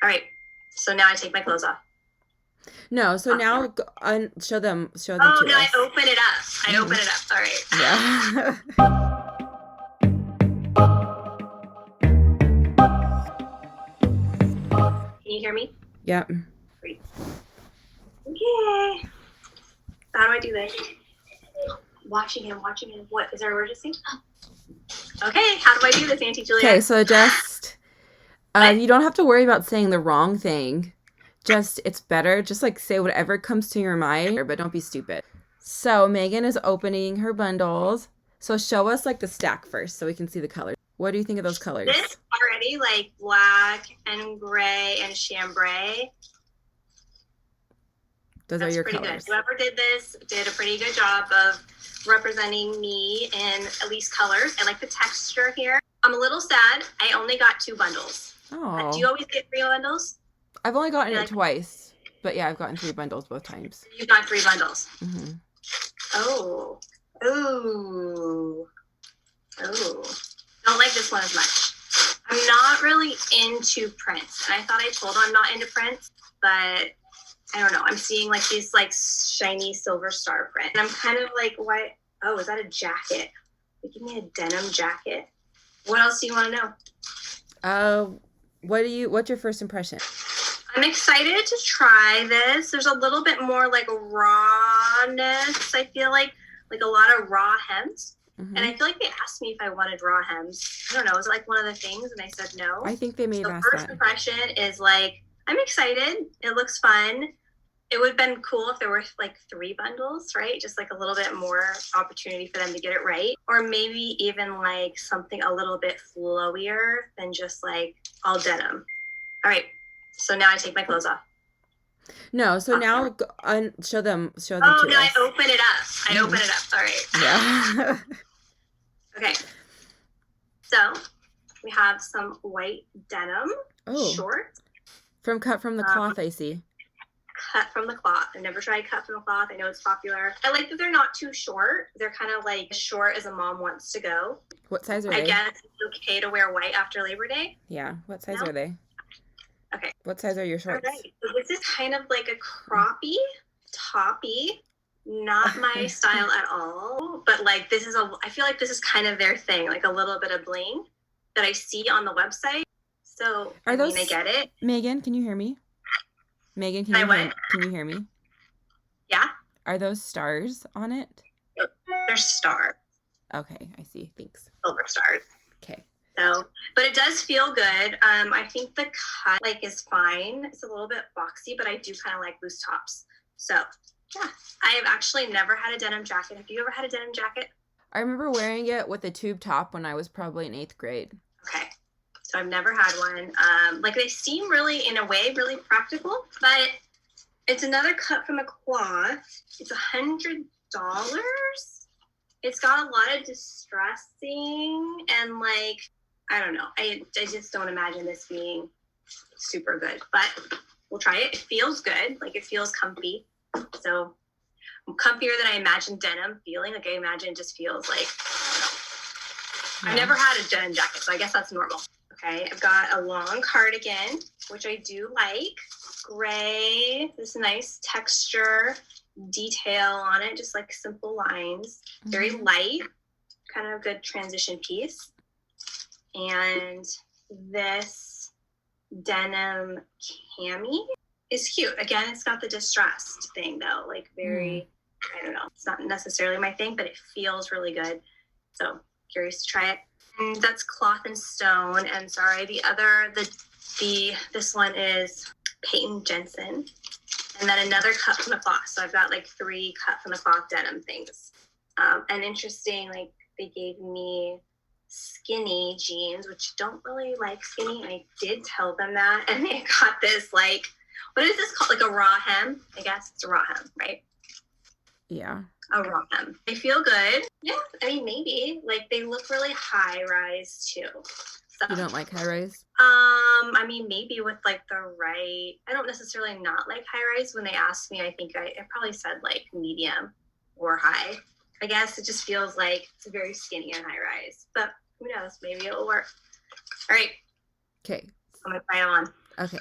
All right. So now I take my clothes off. No, so Off now camera. show them Oh, to no, I us. open it up. I open Hmm. it up. All right. Yeah. Can you hear me? Yep. Great. Okay. How do I do this? Watching him, watching him. What? Is there an emergency? Okay. How do I do this, Auntie Okay, Juliet? so just What? you don't have to worry about saying the wrong thing. Just it's better just like say whatever comes to your mind, but don't be stupid. So Megan is opening her bundles. So show us like the stack first so we can see the colors. What do you think of those This colors? already like black and gray and chambray. Those are That's your pretty good. colors. Whoever did this did a pretty good job of representing me in at least colors. I like the texture here. I'm a little sad. I only got 2 bundles. Do you Oh, always get 3 bundles? I've only gotten I it like twice. But yeah, I've gotten 3 bundles both times. you got 3 bundles. Hmm. Oh. Ooh. Ooh. Don't like this one as much. I'm not really into prints. And I thought I told him I'm not into prints, but I don't know. I'm seeing like these like shiny silver star print. And I'm kind of like, why? Oh, is that a jacket? They give me a denim jacket. What else do you want to know? Uh, what's your first impression? I'm excited to try this. There's a little bit more like rawness. I feel like a lot of raw hems. And Hmm. I feel like they asked me if I wanted raw hems. I don't know. Was it like one of the things? And I said no. I think they may have So asked first that. impression is like, I'm excited. It looks fun. It would have been cool if there were like 3 bundles, right? Just like a little bit more opportunity for them to get it right. Or maybe even like something a little bit flowier than just like all denim. All right. So now I take my clothes off. No, so Off camera. now show them Oh, to no, I us. open it up. I Hmm. open it up. All right. Yeah. Okay. So we have some white denim Oh, shorts. cut from the Um, cloth, I see. cut from the cloth. I've never tried cut from the cloth. I know it's popular. I like that they're not too short. They're kind of like short as a mom wants to go. What size are I they? guess it's okay to wear white after Labor Day. Yeah. What size No? are they? Okay. What size are your All shorts? right. So this is kind of like a croppy, toppy. Not my style at all. But like I feel like this is kind of their thing, like a little bit of bling that I see on the website. So Are I mean I those get it. Megan, can you hear me? Megan, I what? can you hear me? Yeah. Are those stars on it? They're stars, Okay, I see. Thanks. silver stars. Okay. So, but it does feel good. I think the cut like is fine. It's a little bit boxy, but I do kind of like loose tops. So, yeah, I have actually never had a denim jacket. Have you ever had a denim jacket? I remember wearing it with a tube top when I was probably in 8th grade. Okay, so I've never had one. Like they seem really, in a way, really practical, but it's another cut from a cloth. It's $100. It's got a lot of distressing and like I don't know. I just don't imagine this being super good, but we'll try it. It feels good. Like it feels comfy. So comfier than I imagined denim feeling. Like I imagine it just feels like I've Yeah. never had a denim jacket, so I guess that's normal. Okay, I've got a long cardigan, which I do like. Gray, this nice texture, detail on it, just like simple lines. Very Mhm. light, kind of good transition piece. And this denim cami is cute. Again, it's got the distressed thing though, like Mm. very, I don't know. It's not necessarily my thing, but it feels really good. So curious to try it. And that's cloth and stone. And sorry, this one is Peyton Jensen. And then another cut from the cloth. So I've got like 3 cut from the cloth denim things. And interesting, like they gave me skinny jeans, which don't really like skinny. I did tell them that. And they got this like, what is this called? Like a raw hem? I guess it's a raw hem, right? Yeah. A raw hem. They feel good. Yeah, I mean, maybe. Like they look really high rise too. So, You don't like high rise? I mean, maybe with like the right, I don't necessarily not like high rise. When they asked me, I think I probably said like medium or high. I guess it just feels like it's very skinny and high rise, but who knows? Maybe it'll work. All right, Okay. I'm gonna try it on. Okay.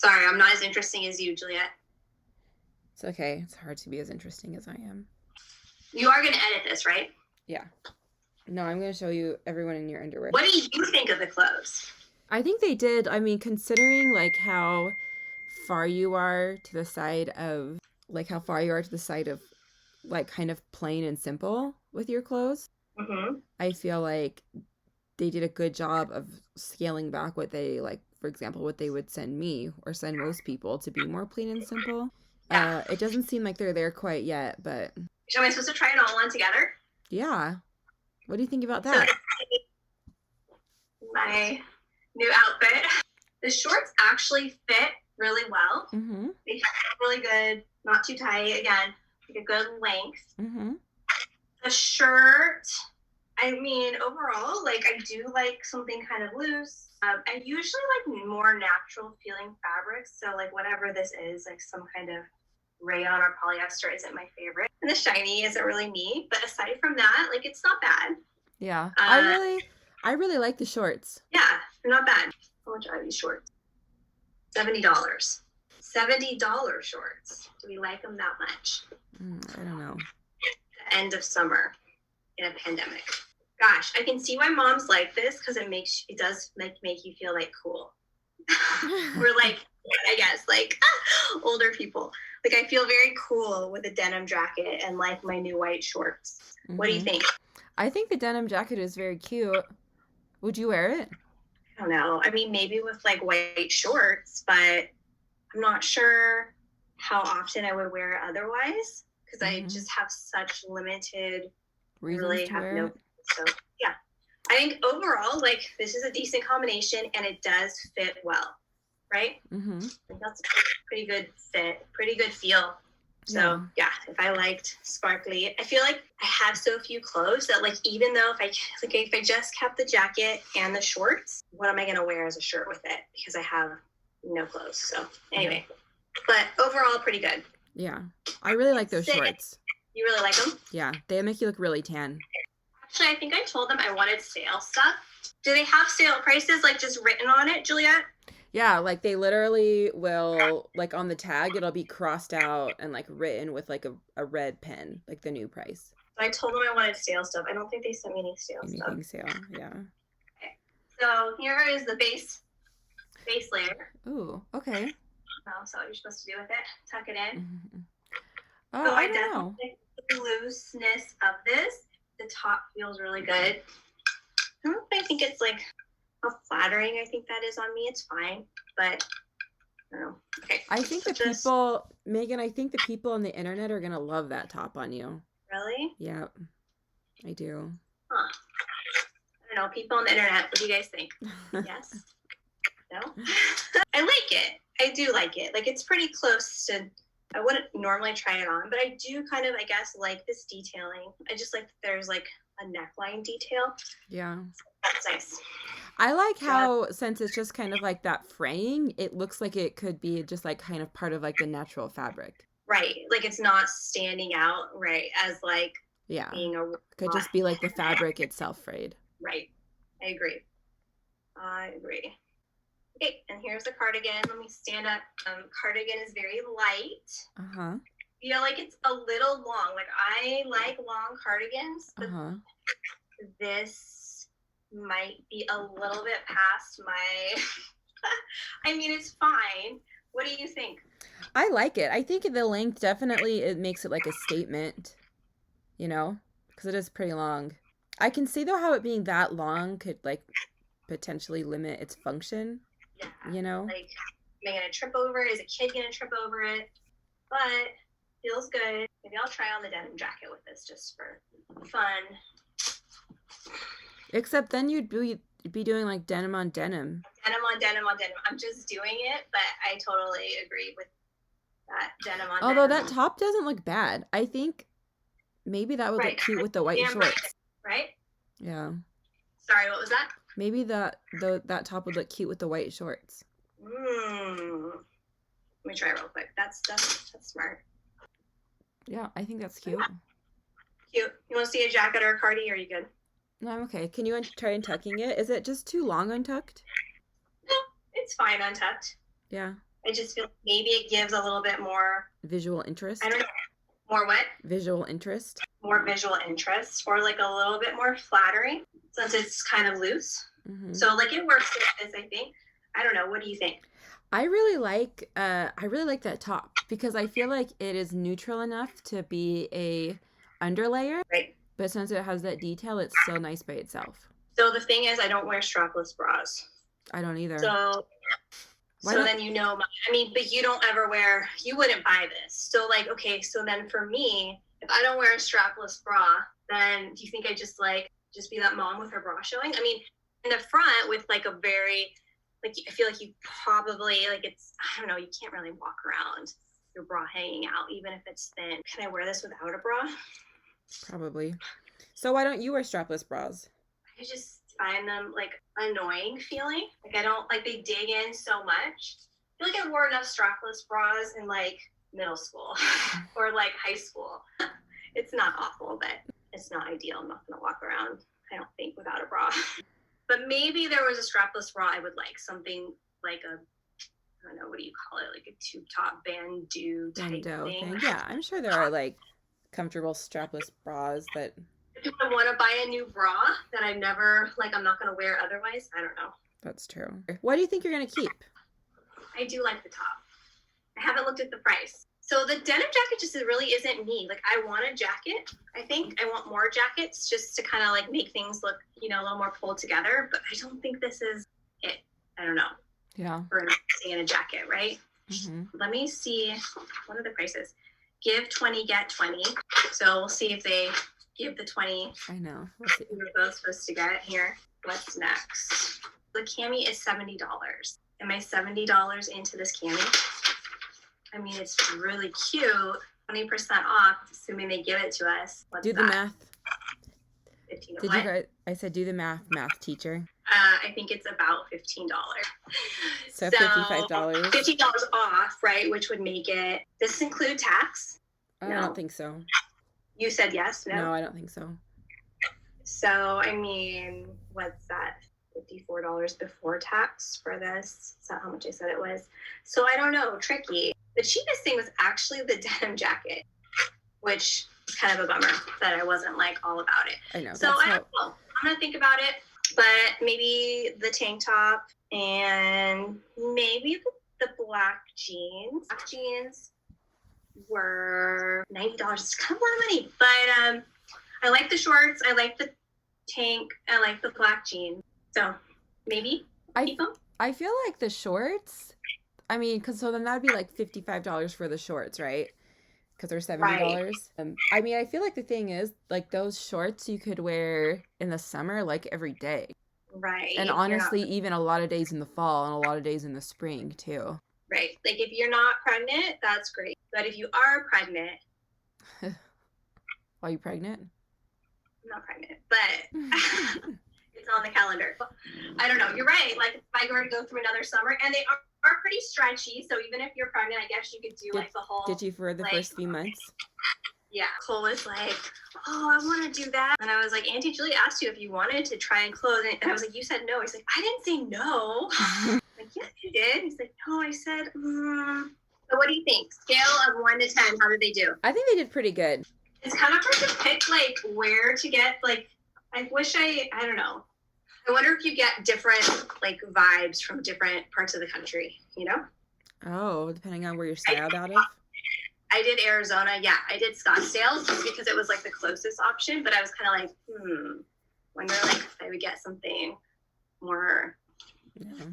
Sorry, I'm not as interesting as you, Juliet. It's okay. It's hard to be as interesting as I am. You are going to edit this, right? Yeah. No, I'm going to show you everyone in your underwear. What do you think of the clothes? I think they did. I mean, considering like how far you are to the side of like kind of plain and simple with your clothes. Mm-hmm. I feel like they did a good job of scaling back what they like, for example, what they would send me or send most people to be more plain and simple. Yeah. It doesn't seem like they're there quite yet, but So am I supposed to try it all on together? yeah. What do you think about that? So my new outfit. The shorts actually fit really well. Mm-hmm. They fit really good, not too tight. Again, like a good length. Mm-hmm. The shirt, I mean, overall, like I do like something kind of loose. I usually like more natural feeling fabrics. So like whatever this is, like some kind of rayon or polyester isn't my favorite. And the shiny isn't really me. But aside from that, like it's not bad. Yeah. I really like the shorts. Yeah, they're not bad. How much are these shorts? $70. $70 shorts. Do we like them that much? I don't know. The end of summer in a pandemic. Gosh, I can see why moms like this because it does make you feel like cool. We're like, I guess, like older people. Like I feel very cool with a denim jacket and like my new white shorts. Mm-hmm. What do you think? I think the denim jacket is very cute. Would you wear it? I don't know. I mean, maybe with like white shorts, but I'm not sure how often I would wear it otherwise because I just have such limited reasons really to have wear no. it. So yeah, I think overall, like this is a decent combination and it does fit well, right? Mm-hmm. I think that's a pretty good fit, pretty good feel. So yeah, if I liked sparkly, I feel like I have so few clothes that like even though if I just kept the jacket and the shorts, what am I gonna wear as a shirt with it? Because I have no clothes. So anyway, but overall pretty good. Yeah, I really like those shorts. You really like them? Yeah, they make you look really tan. Actually, I think I told them I wanted sale stuff. Do they have sale prices like just written on it, Juliet? Yeah, like they literally will, like on the tag, it'll be crossed out and like written with like a red pen, like the new price. So I told them I wanted sale stuff. I don't think they sent me any sale stuff. Anything sale, yeah. Okay. So here is the base layer. Ooh, okay. So what you're supposed to do with it, tuck it in. Mm-hmm. Oh, so I definitely like the looseness of this. The top feels really good. I don't know if I think it's like how flattering I think that is on me. It's fine, but I don't know. Okay. I think Megan, I think the people on the internet are going to love that top on you. Really? Yeah, I do. Huh. I don't know. People on the internet, what do you guys think? Yes? No? I like it. I do like it. Like it's pretty close to, I wouldn't normally try it on, but I do kind of, I guess, like this detailing. I just like that there's like a neckline detail. Yeah. That's nice. I like how, since it's just kind of like that fraying, it looks like it could be just like kind of part of like the natural fabric. Right. Like it's not standing out, right, as like being a... Could just be like the fabric itself frayed. Right. I agree. Okay, and here's the cardigan. Let me stand up. Cardigan is very light. Uh-huh. You know, like it's a little long. Like I like long cardigans, but this might be a little bit past my... I mean, it's fine. What do you think? I like it. I think the length definitely, it makes it like a statement, you know, because it is pretty long. I can see though how it being that long could like potentially limit its function. Yeah. You know? Like, am I going to trip over it? Is a kid going to trip over it? But feels good. Maybe I'll try on the denim jacket with this just for fun. Except then you'd be doing like denim on denim. Denim on denim on denim. I'm just doing it, but I totally agree with that denim on Although denim. that top doesn't look bad. I think maybe that would look cute with the white shorts. Right? Yeah. Sorry, what was that? Maybe that top would look cute with the white shorts. Let me try real quick. That's smart. Yeah, I think that's cute. Cute. You want to see a jacket or a cardi, or are you good? No, I'm okay. Can you try untucking it? Is it just too long untucked? No, it's fine untucked. Yeah. I just feel like maybe it gives a little bit more, Visual interest? I don't know, more what? Visual interest? More visual interest, or like a little bit more flattering since it's kind of loose. Mm-hmm. So like it works with this, I think. I don't know. What do you think? I really like that top because I feel like it is neutral enough to be a underlayer, Right. but since it has that detail, it's still nice by itself. So the thing is, I don't wear strapless bras. I don't either. So then you know, but you don't ever wear, you wouldn't buy this. So like, okay, so then for me, if I don't wear a strapless bra, then do you think I just be that mom with her bra showing? I mean, in the front with like a very, like, I feel like you probably, like it's, I don't know, you can't really walk around your bra hanging out, even if it's thin. Can I wear this without a bra? Probably. So why don't you wear strapless bras? I just find them like annoying feeling. Like I don't like they dig in so much. I feel like I wore enough strapless bras in like middle school or like high school. It's not awful, but it's not ideal. I'm not gonna walk around, I don't think, without a bra. But maybe there was a strapless bra I would like, something like a, I don't know, what do you call it? Like a tube top bandeau type thing. Yeah, I'm sure there are like comfortable strapless bras that. Do I want to buy a new bra that I'm not going to wear otherwise? I don't know. That's true. What do you think you're going to keep? I do like the top. I haven't looked at the price. So the denim jacket just really isn't me. Like I want a jacket. I think I want more jackets just to kind of like make things look, a little more pulled together. But I don't think this is it. I don't know. Yeah. For investing in a jacket, right? Mm-hmm. Let me see. What are the prices? Give 20, get 20. So we'll see if they give the 20. I know. We were both supposed to get here. What's next? The cami is $70. Am I $70 into this cami? I mean, it's really cute. 20% off, assuming they give it to us. Do the math. 15. Did you guys? I said do the math, teacher. I think it's about $15. So $55. $50 off, right? Which would make it. Does this include tax? No. I don't think so. You said yes? No? No, I don't think so. So, I mean, what's that? $54 before tax for this. Is that how much I said it was? So, I don't know. Tricky. The cheapest thing was actually the denim jacket, which is kind of a bummer that I wasn't like all about it. I know. So, I don't know. I'm going to think about it. But maybe the tank top and maybe the black jeans. Black jeans were $90. It's kind of a lot of money, but I like the shorts, I like the tank, I like the black jeans. So maybe keep them. I feel like the shorts. I mean, because so then that'd be like $55 for the shorts, right? Because they're $70. Right. I mean, I feel like the thing is, like those shorts you could wear in the summer, like every day. Right. And honestly, even a lot of days in the fall and a lot of days in the spring too. Right. Like if you're not pregnant, that's great. But if you are pregnant. Are you pregnant? I'm not pregnant, but it's on the calendar. I don't know. You're right. Like if I were to go through another summer, and they are pretty stretchy. So even if you're pregnant, I guess you could do like the whole. Did you for the first few months? Yeah. Cole was like, oh, I want to do that. And I was like, Auntie Julie asked you if you wanted to try and clothe. And I was like, you said no. He's like, I didn't say no. Like, yes, you did. He's like, no, I said, So what do you think? Scale of 1 to 10, how did they do? I think they did pretty good. It's kind of hard to pick, like, where to get, like, I don't know. I wonder if you get different, like, vibes from different parts of the country, Oh, depending on where you're styled out of? I did Arizona. Yeah, I did Scottsdale just because it was, like, the closest option. But I was kind of like, wonder, like, if I would get something more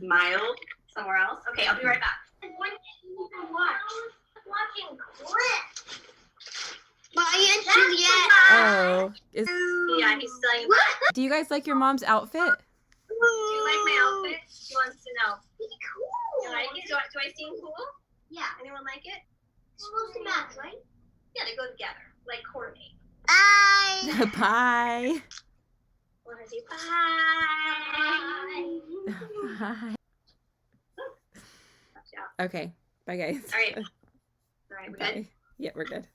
mild somewhere else. Okay, I'll be right back. Watching clips. Oh. Yeah, he's saying. Do you guys like your mom's outfit? Do you like my outfit? She wants to know. It's cool. You like it? Do I seem cool? Yeah. Anyone like it? It's supposed to match, right? Yeah, they go together. Like coordinate. Bye. Bye. Want to say bye? Bye. Okay. Bye, guys. All right. All right, we good? Yeah, we're good.